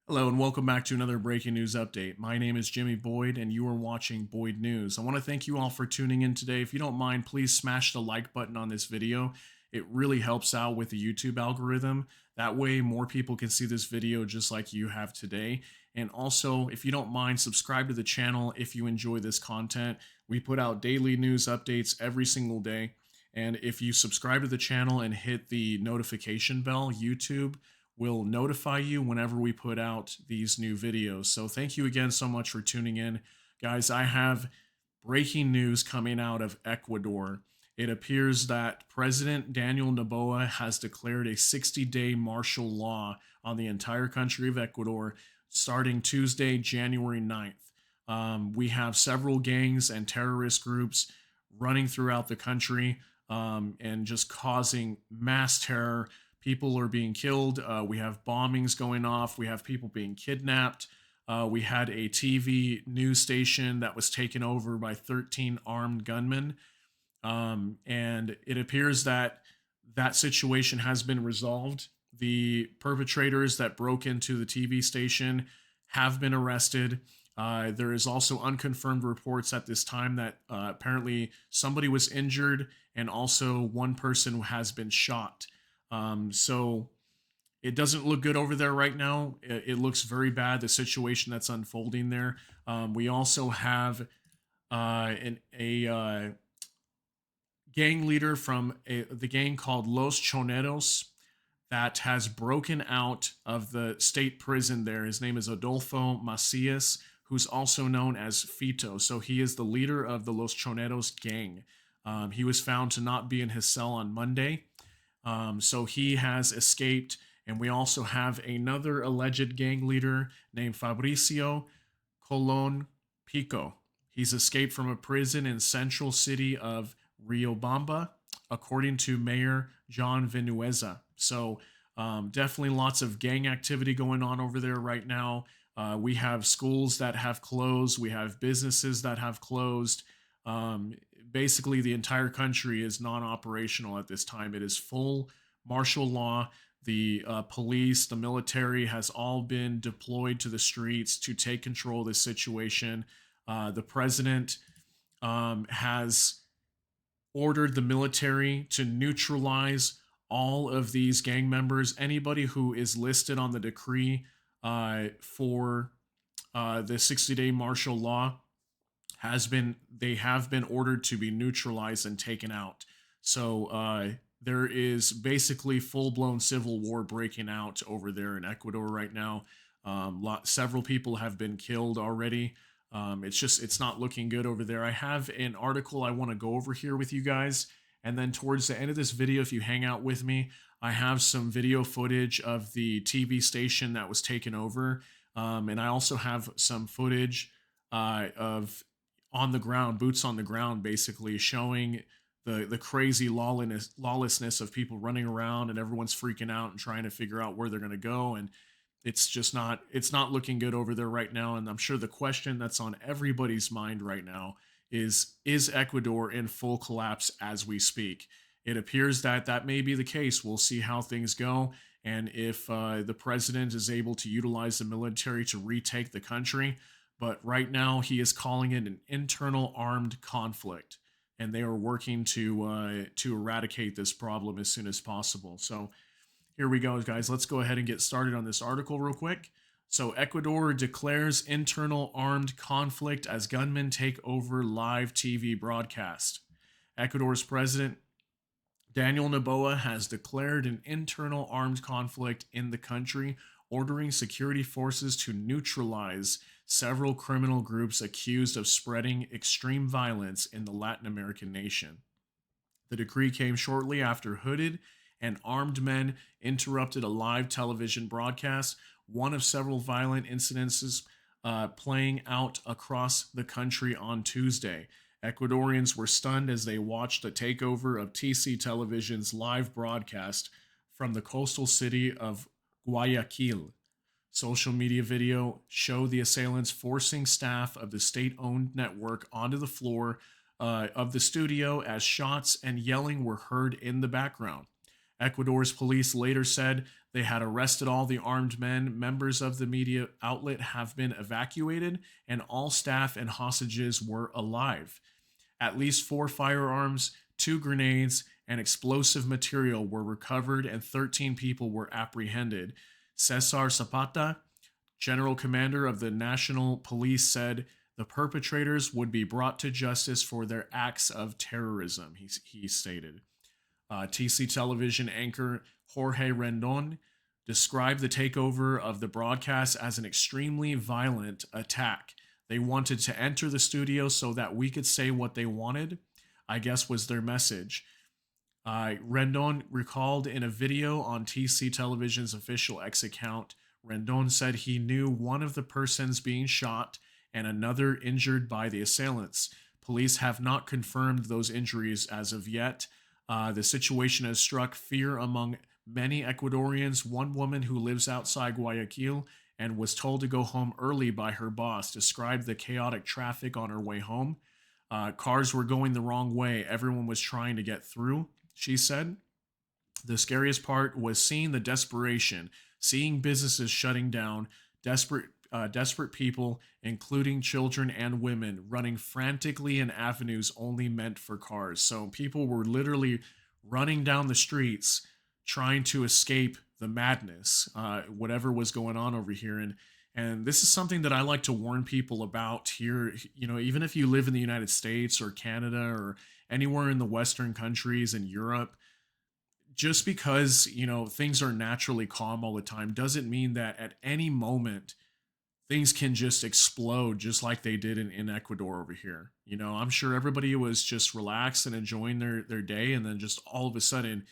Hello and welcome back to another breaking news update. My name is Jimmy Boyd and you are watching Boyd News. I want to thank you all for tuning in today. If you don't mind, please smash the like button on this video. It really helps out with the YouTube algorithm. That way more people can see this video just like you have today. And also, if you don't mind, subscribe to the channel if you enjoy this content. We put out daily news updates every single day. And if you subscribe to the channel and hit the notification bell, YouTube will notify you whenever we put out these new videos. So thank you again so much for tuning in. Guys, I have breaking news coming out of Ecuador. It appears that President Daniel Noboa has declared a 60-day martial law on the entire country of Ecuador starting Tuesday, January 9th. We have several gangs and terrorist groups running throughout the country and just causing mass terror. People are being killed. We have bombings going off. We have people being kidnapped. We had a TV news station that was taken over by 13 armed gunmen. And it appears that that situation has been resolved. The perpetrators that broke into the TV station have been arrested. There is also unconfirmed reports at this time that apparently somebody was injured and also one person has been shot. So it doesn't look good over there right now. It looks very bad, the situation that's unfolding there. We also have a gang leader from the gang called Los Choneros that has broken out of the state prison there. His name is Adolfo Macias, who's also known as Fito. So he is the leader of the Los Choneros gang. He was found to not be in his cell on Monday. So he has escaped, and we also have another alleged gang leader named Fabricio Colon Pico. He's escaped from a prison in central city of Riobamba, according to Mayor John Vinuesa. So definitely lots of gang activity going on over there right now. We have schools that have closed. We have businesses that have closed. Basically, the entire country is non-operational at this time. It is full martial law. The police, the military has all been deployed to the streets to take control of this situation. The president has ordered the military to neutralize all of these gang members. Anybody who is listed on the decree for the 60-day martial law they have been ordered to be neutralized and taken out. So there is basically full-blown civil war breaking out over there in Ecuador right now. Several people have been killed already. It's not looking good over there. I have an article I want to go over here with you guys. And then towards the end of this video, if you hang out with me, I have some video footage of the TV station that was taken over. And I also have some footage of on the ground, boots on the ground, basically showing the crazy lawlessness of people running around and everyone's freaking out and trying to figure out where they're going to go. And it's not looking good over there right now. And I'm sure the question that's on everybody's mind right now is Ecuador in full collapse as we speak? It appears that that may be the case. We'll see how things go. And if the president is able to utilize the military to retake the country. But right now, he is calling it an internal armed conflict, and they are working to eradicate this problem as soon as possible. So here we go, guys. Let's go ahead and get started on this article real quick. So Ecuador declares internal armed conflict as gunmen take over live TV broadcast. Ecuador's president Daniel Noboa has declared an internal armed conflict in the country, ordering security forces to neutralize several criminal groups accused of spreading extreme violence in the Latin American nation. The decree came shortly after hooded and armed men interrupted a live television broadcast, one of several violent incidences playing out across the country on Tuesday. Ecuadorians were stunned as they watched the takeover of TC Television's live broadcast from the coastal city of Guayaquil. Social media video showed the assailants forcing staff of the state-owned network onto the floor of the studio as shots and yelling were heard in the background. Ecuador's police later said they had arrested all the armed men. Members of the media outlet have been evacuated, and all staff and hostages were alive. At least 4 firearms, 2 grenades, and explosive material were recovered, and 13 people were apprehended. Cesar Zapata, general commander of the National Police, said the perpetrators would be brought to justice for their acts of terrorism, he stated. TC television anchor Jorge Rendon described the takeover of the broadcast as an extremely violent attack. They wanted to enter the studio so that we could say what they wanted, I guess was their message. Rendon recalled in a video on TC Television's official X account, Rendon said he knew one of the persons being shot and another injured by the assailants. Police have not confirmed those injuries as of yet. The situation has struck fear among many Ecuadorians. One woman who lives outside Guayaquil and was told to go home early by her boss described the chaotic traffic on her way home. Cars were going the wrong way. Everyone was trying to get through, she said. The scariest part was seeing the desperation, seeing businesses shutting down, desperate people, including children and women, running frantically in avenues only meant for cars. So people were literally running down the streets trying to escape the madness, whatever was going on over here. And this is something that I like to warn people about here. You know, even if you live in the United States or Canada or anywhere in the Western countries and Europe, just because, you know, things are naturally calm all the time doesn't mean that at any moment things can just explode just like they did in Ecuador over here. You know, I'm sure everybody was just relaxed and enjoying their day, and then just all of a sudden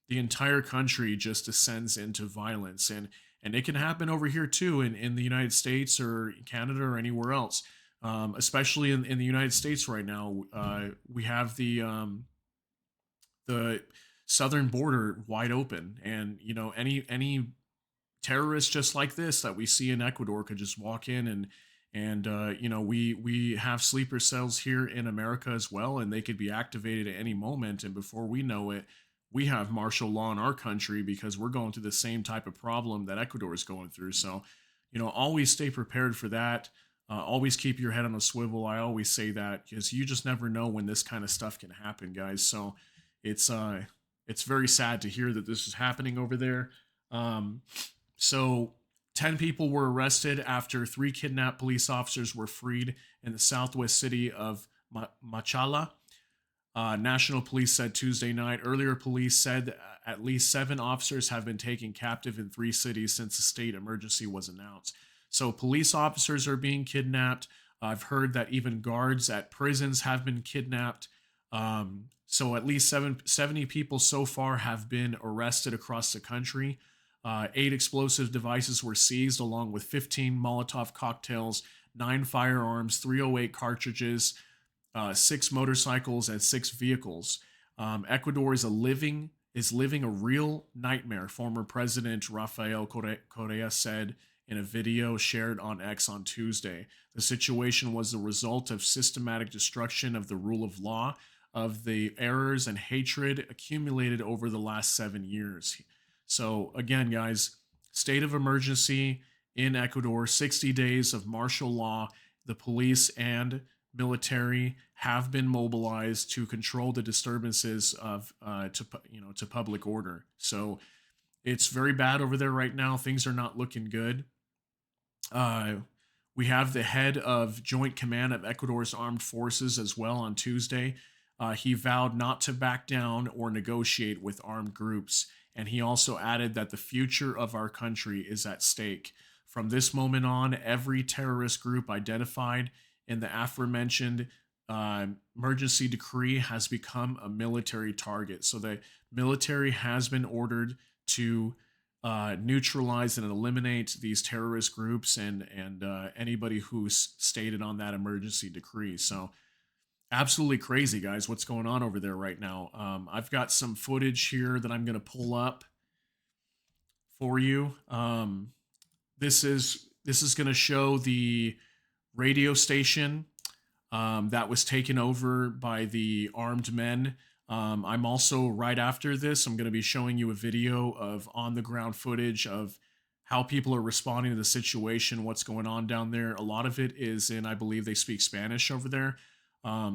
the entire country just descends into violence. And it can happen over here too in the United States or Canada or anywhere else. Especially in the United States right now, we have the southern border wide open, and you know any terrorists just like this that we see in Ecuador could just walk in and you know we have sleeper cells here in America as well, and they could be activated at any moment, and before we know it, we have martial law in our country because we're going through the same type of problem that Ecuador is going through. So, you know, always stay prepared for that. Always keep your head on a swivel. I always say that because you just never know when this kind of stuff can happen, guys. So it's it's very sad to hear that this is happening over there. Um, so 10 people were arrested after 3 kidnapped police officers were freed in the southwest city of Machala. National police said Tuesday night. Earlier, police said at least 7 officers have been taken captive in 3 cities since the state emergency was announced. So, police officers are being kidnapped. I've heard that even guards at prisons have been kidnapped. So, at least 70 people so far have been arrested across the country. 8 explosive devices were seized, along with 15 Molotov cocktails, 9 firearms, 308 cartridges, 6 motorcycles, and 6 vehicles. Ecuador is living a real nightmare, former President Rafael Correa said in a video shared on X on Tuesday. The situation was the result of systematic destruction of the rule of law, of the errors and hatred accumulated over the last 7 years. So again, guys, state of emergency in Ecuador, 60 days of martial law. The police and military have been mobilized to control the disturbances of to public order. So it's very bad over there right now. Things are not looking good. We have the head of Joint Command of Ecuador's armed forces as well on Tuesday. He vowed not to back down or negotiate with armed groups, and he also added that the future of our country is at stake. From this moment on, every terrorist group identified in the aforementioned emergency decree has become a military target. So the military has been ordered to neutralize and eliminate these terrorist groups and anybody who's stated on that emergency decree. So absolutely crazy, guys, what's going on over there right now. I've got some footage here that I'm going to pull up for you. This is going to show the radio station that was taken over by the armed men I'm also right after this, I'm going to be showing you a video of on the ground footage of how people are responding to the situation, what's going on down there. A lot of it is in, I believe they speak Spanish over there.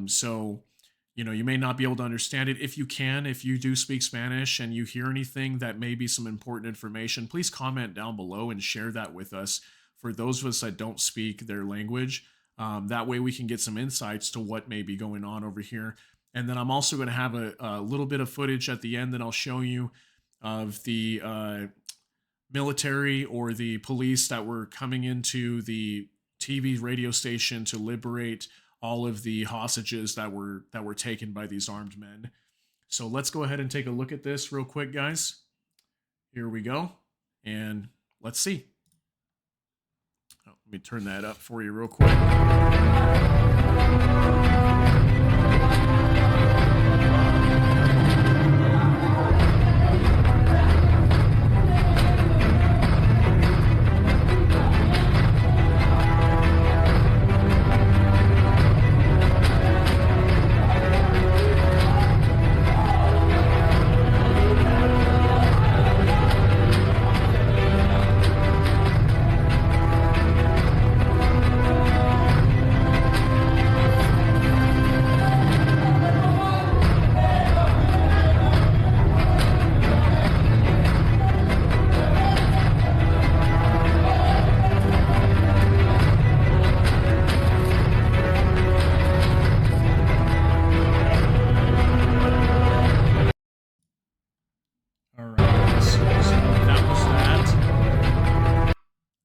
So, you know, you may not be able to understand it. If you can, if you do speak Spanish and you hear anything that may be some important information, please comment down below and share that with us for those of us that don't speak their language. That way we can get some insights to what may be going on over here. And then I'm also going to have a little bit of footage at the end that I'll show you of the military or the police that were coming into the TV radio station to liberate all of the hostages that were taken by these armed men. So let's go ahead and take a look at this real quick, guys. Here we go. And let's see. Oh, let me turn that up for you real quick.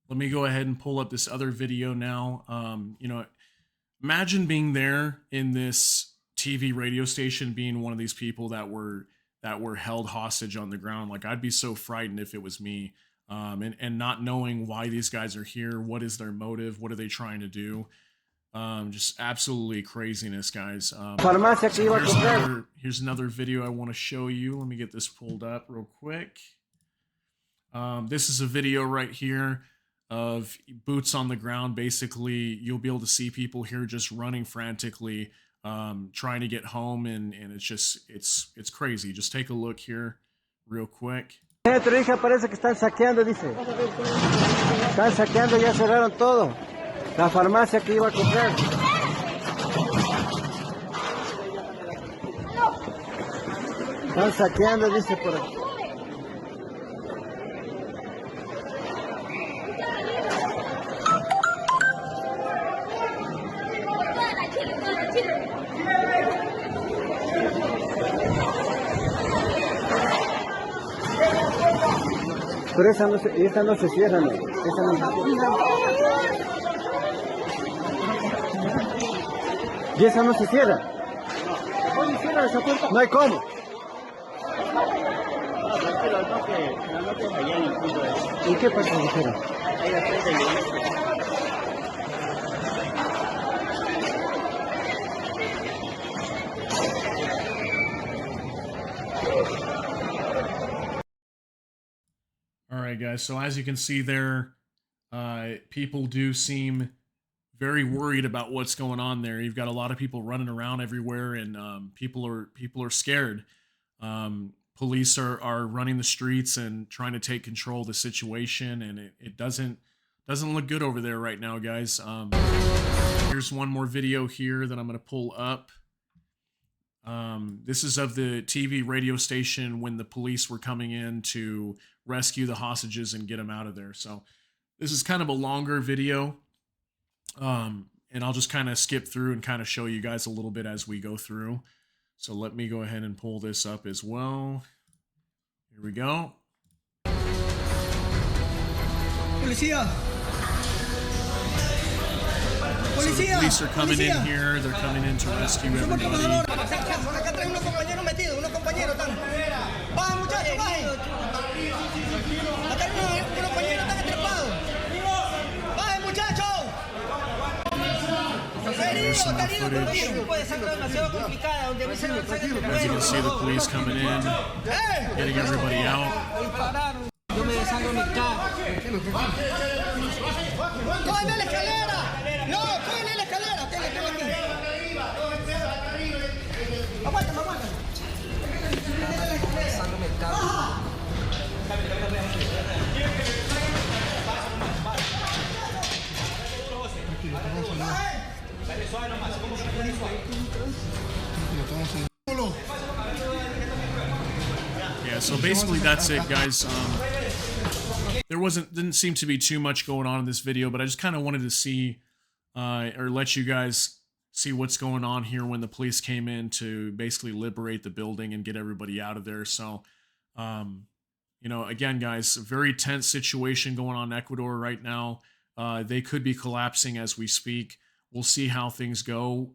Let me go ahead and pull up this other video now. You know, imagine being there in this TV radio station, being one of these people that were held hostage on the ground. Like, I'd be so frightened if it was me, and not knowing why these guys are here. What is their motive? What are they trying to do? Just absolutely craziness, guys. So here's another video I want to show you. Let me get this pulled up real quick. This is a video right here of boots on the ground. Basically, you'll be able to see people here just running frantically, trying to get home, and it's just it's crazy. Just take a look here real quick. Parece que están saqueando, dice. Están saqueando, ya cerraron todo. La farmacia que iba a comprar. Están saqueando, dice por aquí. Pero esa no se cierra, ¿no? Esa no se cierra. ¿Y esa no se cierra? Oye, cierra esa puerta. No hay cómo. ¿Y qué pasa, mujer? All right, guys. So as you can see there, people do seem very worried about what's going on there. You've got a lot of people running around everywhere, and people are scared. Police are running the streets and trying to take control of the situation, and it doesn't look good over there right now, guys. Here's one more video here that I'm going to pull up. This is of the TV radio station when the police were coming in to rescue the hostages and get them out of there. So this is kind of a longer video, and I'll just kind of skip through and kind of show you guys a little bit as we go through. So let me go ahead and pull this up as well. Here we go. Policía. So the police are coming in here. They're coming in to rescue everybody. There's some more footage. As you can see, the police coming in, getting everybody out. Yeah, so basically that's it, guys. There didn't seem to be too much going on in this video, but I just kind of wanted to see or let you guys see what's going on here when the police came in to basically liberate the building and get everybody out of there. So, again, guys, a very tense situation going on in Ecuador right now. They could be collapsing as we speak. We'll see how things go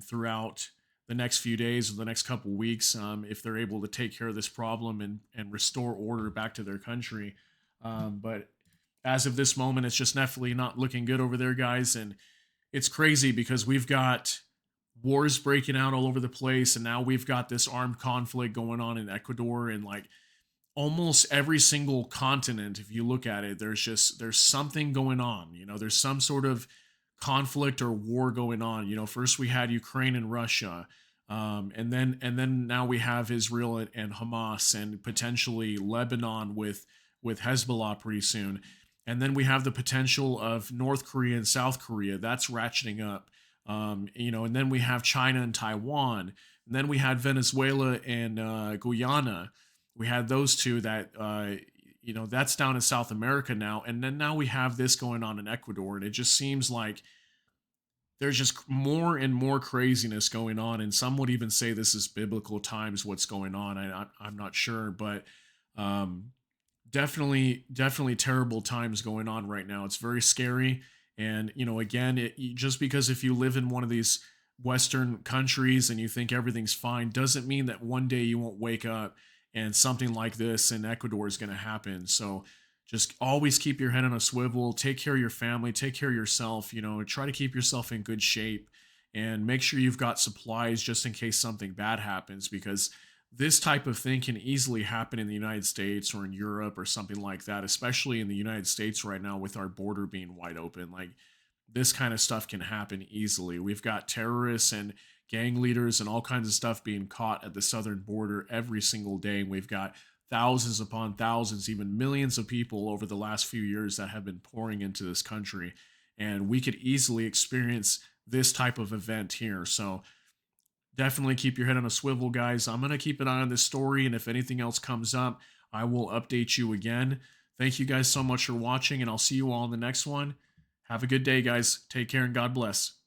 throughout the next few days or the next couple weeks if they're able to take care of this problem and restore order back to their country. But as of this moment, it's just definitely not looking good over there, guys. And it's crazy because we've got wars breaking out all over the place, and now we've got this armed conflict going on in Ecuador, and like almost every single continent, if you look at it, there's something going on. There's some sort of conflict or war going on. First we had Ukraine and Russia, and then now we have Israel and Hamas, and potentially Lebanon with Hezbollah pretty soon. And then we have the potential of North Korea and South Korea. That's ratcheting up. And then we have China and Taiwan. And then we had Venezuela and Guyana. We had those two that, that's down in South America now. And then now we have this going on in Ecuador. And it just seems like there's just more and more craziness going on. And some would even say this is biblical times, what's going on. I'm not sure, but definitely terrible times going on right now. It's very scary. And again, just because if you live in one of these Western countries and you think everything's fine doesn't mean that one day you won't wake up and something like this in Ecuador is going to happen. So just always keep your head on a swivel, take care of your family, take care of yourself, try to keep yourself in good shape, and make sure you've got supplies just in case something bad happens, because this type of thing can easily happen in the United States or in Europe or something like that, especially in the United States right now with our border being wide open. Like, this kind of stuff can happen easily. We've got terrorists and gang leaders and all kinds of stuff being caught at the southern border every single day. And we've got thousands upon thousands, even millions of people over the last few years that have been pouring into this country. And we could easily experience this type of event here. So definitely keep your head on a swivel, guys. I'm going to keep an eye on this story, and if anything else comes up, I will update you again. Thank you guys so much for watching, and I'll see you all in the next one. Have a good day, guys. Take care, and God bless.